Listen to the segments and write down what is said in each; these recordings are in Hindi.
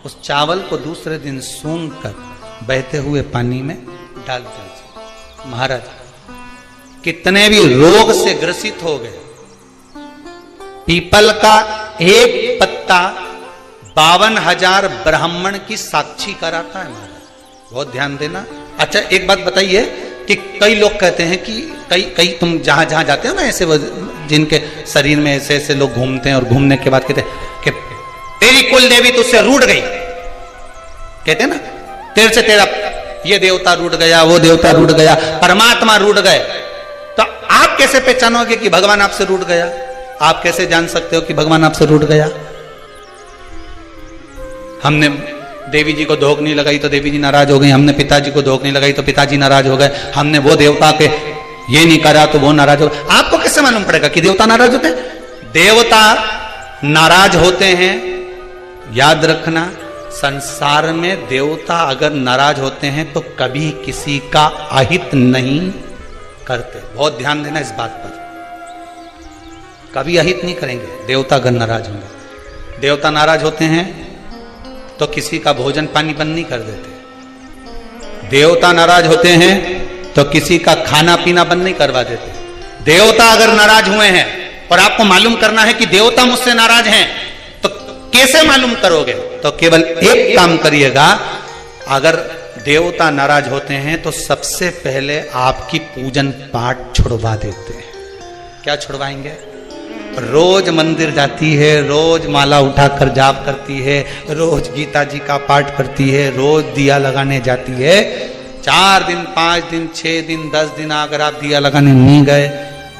उस चावल को दूसरे दिन सूंघ कर बहते हुए पानी में डाल दीजिए। महाराज कितने भी रोग से ग्रसित हो गए, पीपल का एक पत्ता 52,000 ब्राह्मण की साक्षी कराता है महाराज, बहुत ध्यान देना। अच्छा एक बात बताइए कि कई लोग कहते हैं कि कई तुम जहां जहां जाते हो ना, ऐसे जिनके शरीर में ऐसे ऐसे लोग घूमते हैं और घूमने के बाद कहते हैं कि तेरी कुल देवी तुझसे रूठ गई, कहते हैं ना, तेरे से तेरा ये देवता रूठ गया, वो देवता रूठ गया, परमात्मा रूठ गए। तो आप कैसे पहचानोगे कि भगवान आपसे रूठ गया? आप कैसे जान सकते हो कि भगवान आपसे रूठ गया? हमने देवी जी को धोख नहीं लगाई तो देवी जी नाराज हो गई, हमने पिताजी को धोख नहीं लगाई तो पिताजी नाराज हो गए, हमने वो देवता के ये नहीं करा तो वो नाराज हो गए। आपको कैसे मालूम पड़ेगा कि देवता नाराज होते हैं? देवता नाराज होते हैं, याद रखना, संसार में देवता अगर नाराज होते हैं तो कभी किसी का अहित नहीं करते। बहुत ध्यान देना इस बात पर, कभी अहित नहीं करेंगे देवता अगर नाराज होंगे। देवता नाराज होते हैं तो किसी का भोजन पानी बंद नहीं कर देते। देवता नाराज होते हैं तो किसी का खाना पीना बंद नहीं करवा देते। देवता अगर नाराज हुए हैं और आपको मालूम करना है कि देवता मुझसे नाराज हैं, तो कैसे मालूम करोगे? तो केवल एक काम करिएगा, अगर देवता नाराज होते हैं तो सबसे पहले आपकी पूजन पाठ छुड़वा देते हैं। क्या छुड़वाएंगे? रोज मंदिर जाती है, रोज माला उठाकर जाप करती है, रोज गीता जी का पाठ करती है, रोज दिया लगाने जाती है। 4 दिन 5 दिन 6 दिन 10 दिन अगर आप दिया लगाने नहीं गए,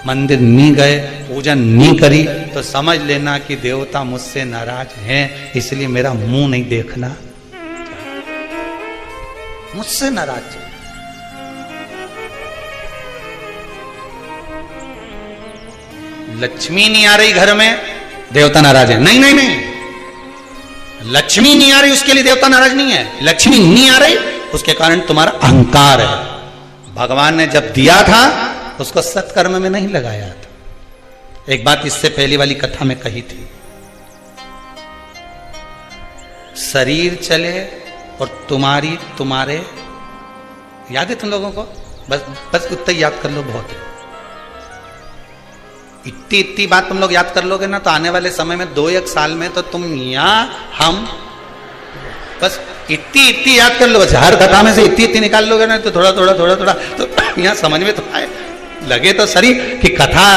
मंदिर नहीं गए, पूजन नहीं करी, तो समझ लेना कि देवता मुझसे नाराज हैं, इसलिए मेरा मुंह नहीं देखना, मुझसे नाराज। लक्ष्मी नहीं आ रही घर में, देवता नाराज है। नहीं नहीं नहीं, लक्ष्मी नहीं आ रही उसके लिए देवता नाराज नहीं है। लक्ष्मी नहीं आ रही उसके कारण तुम्हारा अहंकार है। भगवान ने जब दिया था उसको सत्कर्म में नहीं लगाया था। एक बात इससे पहली वाली कथा में कही थी, शरीर चले और तुम्हारे याद है तुम लोगों को? बस उतना याद कर लो, बहुत है। इतनी बात तुम लोग याद कर लोगे ना तो आने वाले समय में 2-1 साल में तो तुम हम बस इतनी याद कर लो, बस हर कथा में से इतनी निकाल लोगे ना तो थोड़ा तो यहाँ समझ में तो आए, लगे तो सही कि कथा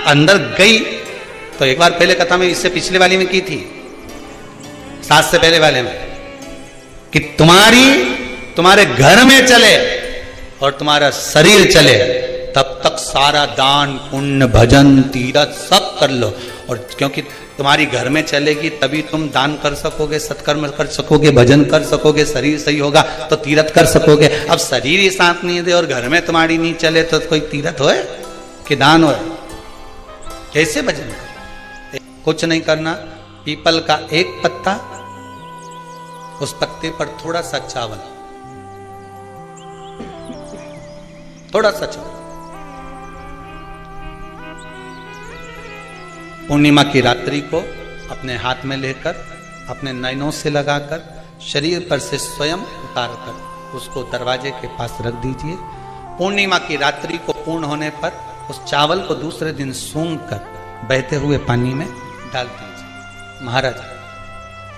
अंदर गई। तो एक बार पहले कथा में, इससे पिछले वाली में की थी, 7 से पहले वाले में, कि तुम्हारे घर में चले और तुम्हारा शरीर चले, तब तक सारा दान पुण्य भजन तीरथ सब कर लो। और क्योंकि तुम्हारी घर में चलेगी तभी तुम दान कर सकोगे, सत्कर्म कर सकोगे, भजन कर सकोगे, शरीर सही होगा तो तीरथ कर सकोगे। अब शरीर ही साथ नहीं दे और घर में तुम्हारी नहीं चले तो कोई तीरथ होए कि दान होए? कैसे भजन करे? कुछ नहीं करना, पीपल का एक पत्ता, उस पत्ते पर थोड़ा सा चावल, थोड़ा सा चावल, पूर्णिमा की रात्रि को अपने हाथ में लेकर अपने नयनों से लगाकर शरीर पर से स्वयं उतारकर उसको दरवाजे के पास रख दीजिए। पूर्णिमा की रात्रि को पूर्ण होने पर उस चावल को दूसरे दिन सूंघ कर बहते हुए पानी में डाल दीजिए। महाराज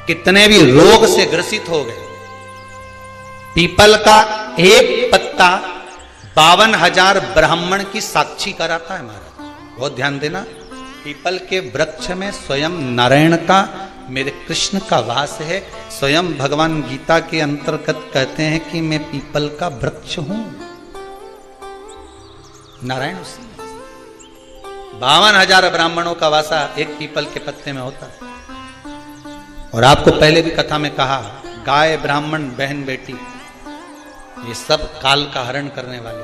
कितने भी रोग से ग्रसित हो गए, पीपल का एक पत्ता 52,000 ब्राह्मण की साक्षी कराता है। महाराज बहुत ध्यान देना, पीपल के वृक्ष में स्वयं नारायण का, मेरे कृष्ण का वास है। स्वयं भगवान गीता के अंतर्गत कहते हैं कि मैं पीपल का वृक्ष हूं, नारायण उसी 52,000 ब्राह्मणों का वासा एक पीपल के पत्ते में होता है। और आपको पहले भी कथा में कहा, गाय ब्राह्मण बहन बेटी ये सब काल का हरण करने वाले,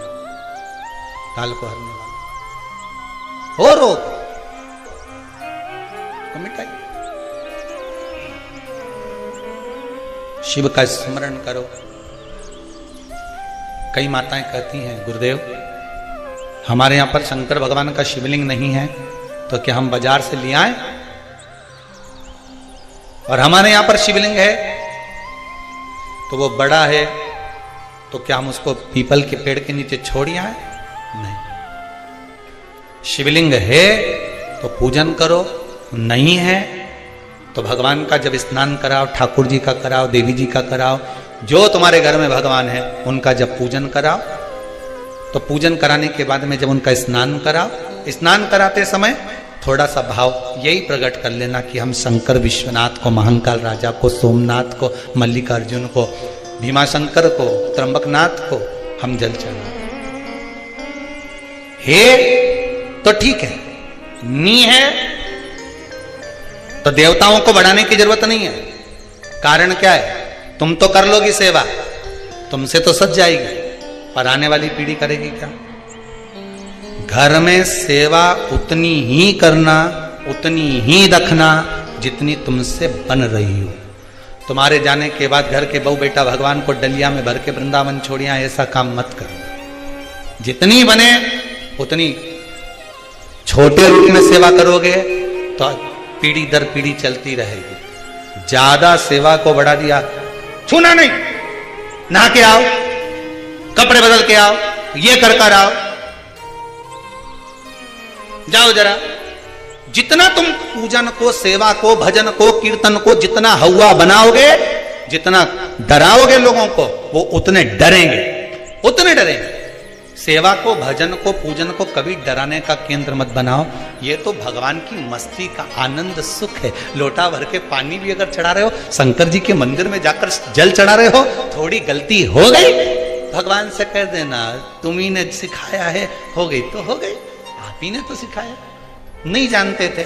काल को हरने वाले हो रोग मिटाई। शिव का स्मरण करो। कई माताएं कहती हैं, गुरुदेव हमारे यहां पर शंकर भगवान का शिवलिंग नहीं है तो क्या हम बाजार से ले आए? और हमारे यहां पर शिवलिंग है तो वो बड़ा है तो क्या हम उसको पीपल के पेड़ के नीचे छोड़ आए? नहीं। शिवलिंग है तो पूजन करो, नहीं है तो भगवान का जब स्नान कराओ, ठाकुर जी का कराओ, देवी जी का कराओ, जो तुम्हारे घर में भगवान है उनका जब पूजन कराओ, तो पूजन कराने के बाद में जब उनका स्नान कराओ, स्नान कराते समय थोड़ा सा भाव यही प्रकट कर लेना कि हम शंकर विश्वनाथ को, महाकाल राजा को, सोमनाथ को, मल्लिकार्जुन को, भीमाशंकर को, त्र्यंबकनाथ को हम जल चढ़ा है तो ठीक है, नी है तो देवताओं को बढ़ाने की जरूरत नहीं है। कारण क्या है? तुम तो कर लोगी सेवा, तुमसे तो सज जाएगी, पर आने वाली पीढ़ी करेगी क्या? घर में सेवा उतनी ही करना, उतनी ही रखना जितनी तुमसे बन रही हो। तुम्हारे जाने के बाद घर के बहू बेटा भगवान को डलिया में भर के वृंदावन छोड़िया, ऐसा काम मत करना। जितनी बने उतनी छोटे रूप में सेवा करोगे तो पीढ़ी दर पीढ़ी चलती रहेगी। ज्यादा सेवा को बढ़ा दिया, छूना नहीं, नहा के आओ, कपड़े बदल के आओ, ये कर आओ, जाओ जरा। जितना तुम पूजन को, सेवा को, भजन को, कीर्तन को जितना हवा बनाओगे, जितना डराओगे लोगों को, वो उतने डरेंगे, उतने डरेंगे। सेवा को, भजन को, पूजन को कभी डराने का केंद्र मत बनाओ। ये तो भगवान की मस्ती का आनंद सुख है। लोटा भर के पानी भी अगर चढ़ा रहे हो, शंकर जी के मंदिर में जाकर जल चढ़ा रहे हो, थोड़ी गलती हो गई भगवान से कह देना, तुम्ही ने सिखाया है, हो गई तो हो गई, आप ही ने तो सिखाया, नहीं जानते थे।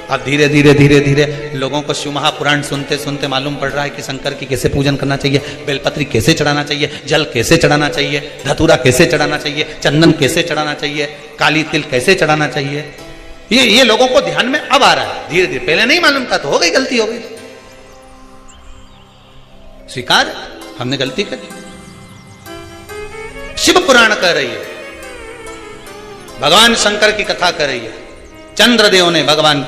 अब धीरे धीरे धीरे धीरे लोगों को शिव महापुराण सुनते सुनते मालूम पड़ रहा है कि शंकर की कैसे पूजन करना चाहिए, बेलपत्री कैसे चढ़ाना चाहिए, जल कैसे चढ़ाना चाहिए, धतूरा कैसे चढ़ाना चाहिए, चंदन कैसे चढ़ाना चाहिए, काली तिल कैसे चढ़ाना चाहिए। ये लोगों को ध्यान में अब आ रहा है धीरे धीरे। पहले नहीं मालूम था तो हो गई, गलती हो गई, स्वीकार, हमने गलती करी। शिव पुराण कह रही है, भगवान शंकर की कथा कर रही है। चंद्रदेव ने भगवान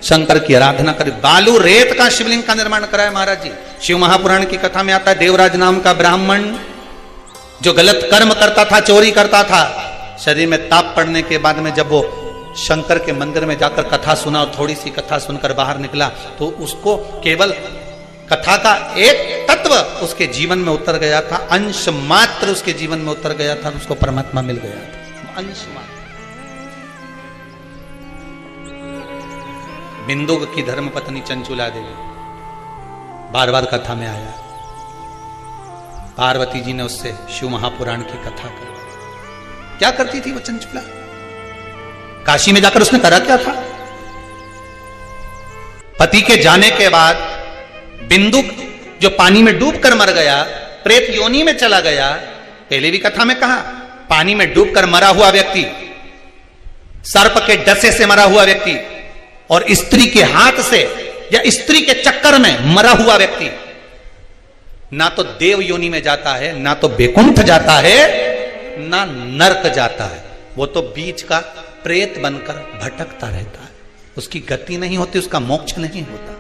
शंकर की आराधना करी, बालू रेत का शिवलिंग का निर्माण कराया महाराज जी। शिव महापुराण की कथा में आता है, देवराज नाम का ब्राह्मण जो गलत कर्म करता था, चोरी करता था, शरीर में ताप पड़ने के बाद में जब वो शंकर के मंदिर में जाकर कथा सुना और थोड़ी सी कथा सुनकर बाहर निकला, तो उसको केवल कथा का एक तत्व उसके जीवन में उतर गया था, अंश मात्र उसके जीवन में उतर गया था, उसको परमात्मा मिल गया था, अंश मात्र। बिंदु की धर्मपत्नी चंचुला देवी बार बार कथा में आया, पार्वती जी ने उससे शिव महापुराण की कथा कर। क्या करती थी वो चंचुला? काशी में जाकर उसने करा क्या था? पति के जाने के बाद बिंदु जो पानी में डूबकर मर गया, प्रेत योनि में चला गया। पहले भी कथा में कहा, पानी में डूबकर मरा हुआ व्यक्ति, सर्प के डसे से मरा हुआ व्यक्ति और स्त्री के हाथ से या स्त्री के चक्कर में मरा हुआ व्यक्ति ना तो देव योनि में जाता है, ना तो बैकुंठ जाता है, ना नरक जाता है। वो तो बीच का प्रेत बनकर भटकता रहता है, उसकी गति नहीं होती, उसका मोक्ष नहीं होता।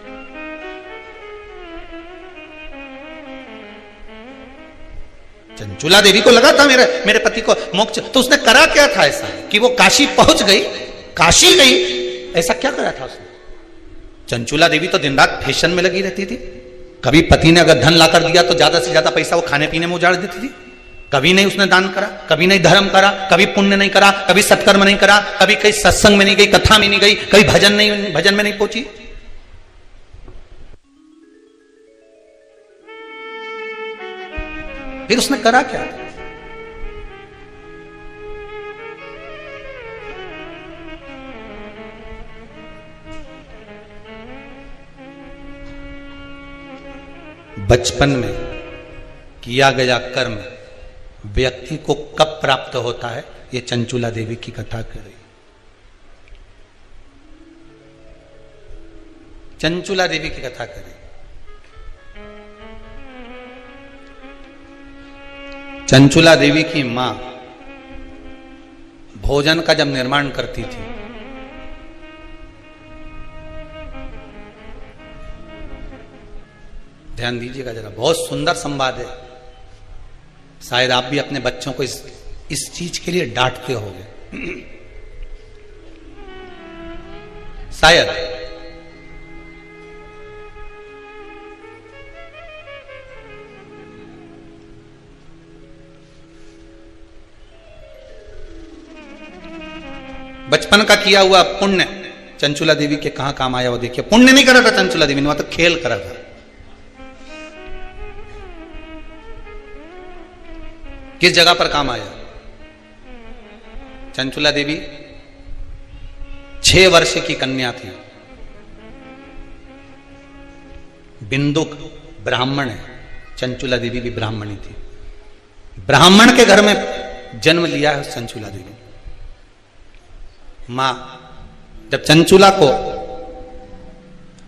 चंचुला देवी को लगा था मेरे पति को मोक्ष, तो उसने करा क्या था ऐसा कि वो काशी पहुंच गई, काशी गई, ऐसा क्या करा था उसने? चंचुला देवी तो दिन रात फैशन में लगी रहती थी। कभी पति ने अगर धन लाकर दिया तो ज्यादा से ज्यादा पैसा वो खाने पीने में उजाड़ देती थी। कभी नहीं उसने दान करा, कभी नहीं धर्म करा, कभी पुण्य नहीं करा, कभी सत्कर्म नहीं करा, कभी कहीं सत्संग में नहीं गई, कथा में नहीं गई, कभी भजन में नहीं पहुंची। फिर उसने करा क्या? बचपन में किया गया कर्म व्यक्ति को कब प्राप्त होता है, यह चंचुला देवी की कथा कर रही। चंचुला देवी की कथा कर रही। चंचुला देवी की मां भोजन का जब निर्माण करती थी, ध्यान दीजिएगा जरा, बहुत सुंदर संवाद है। शायद आप भी अपने बच्चों को इस चीज के लिए डांटते होंगे शायद। बचपन का किया हुआ पुण्य चंचुला देवी के कहां काम आया वो देखिए। पुण्य नहीं करा था चंचुला देवी ने, वहां तो खेल करा था। किस जगह पर काम आया? चंचुला देवी 6 वर्ष की कन्या थी। बिंदुक ब्राह्मण है, चंचुला देवी भी ब्राह्मणी थी। ब्राह्मण के घर में जन्म लिया है चंचुला देवी। मां जब चंचुला को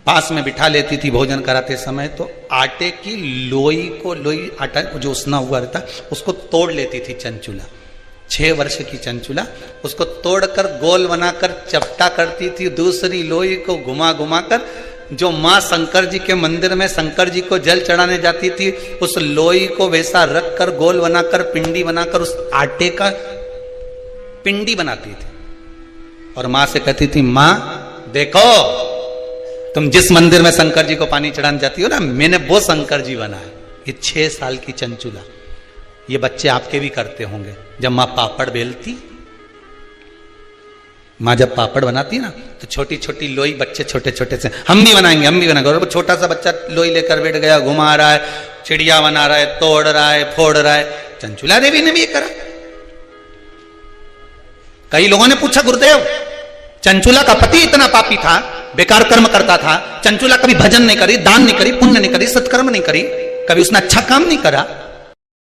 पास में बिठा लेती थी भोजन कराते समय, तो आटे की लोई को, लोई आटा जो उसना हुआ रहता उसको तोड़ लेती थी चंचुला। 6 वर्ष की चंचुला उसको तोड़कर गोल बनाकर चपटा करती थी। दूसरी लोई को घुमा घुमा कर जो मां शंकर जी के मंदिर में शंकर जी को जल चढ़ाने जाती थी, उस लोई को वैसा रख कर गोल बनाकर पिंडी बनाकर उस आटे का पिंडी बनाती थी। और मां से कहती थी, मां देखो तुम जिस मंदिर में शंकर जी को पानी चढ़ाने जाती हो ना, मैंने वो शंकर जी बना है। ये 6 साल की चंचुला। ये बच्चे आपके भी करते होंगे। जब मां पापड़ बेलती, मां जब पापड़ बनाती ना, तो छोटी छोटी लोई बच्चे छोटे छोटे से, हम भी बनाएंगे हम भी बनाएंगे। और वो छोटा सा बच्चा लोई लेकर बैठ गया, घुमा रहा है, चिड़िया बना रहा है, तोड़ रहा है, फोड़ रहा है। चंचुला देवी ने भी ये करा। कई लोगों ने पूछा, गुरुदेव चंचुला का पति इतना पापी था, बेकार कर्म करता था, चंचुला कभी भजन नहीं करी, दान नहीं करी, पुण्य नहीं करी, सत्कर्म नहीं करी, कभी उसने अच्छा काम नहीं करा,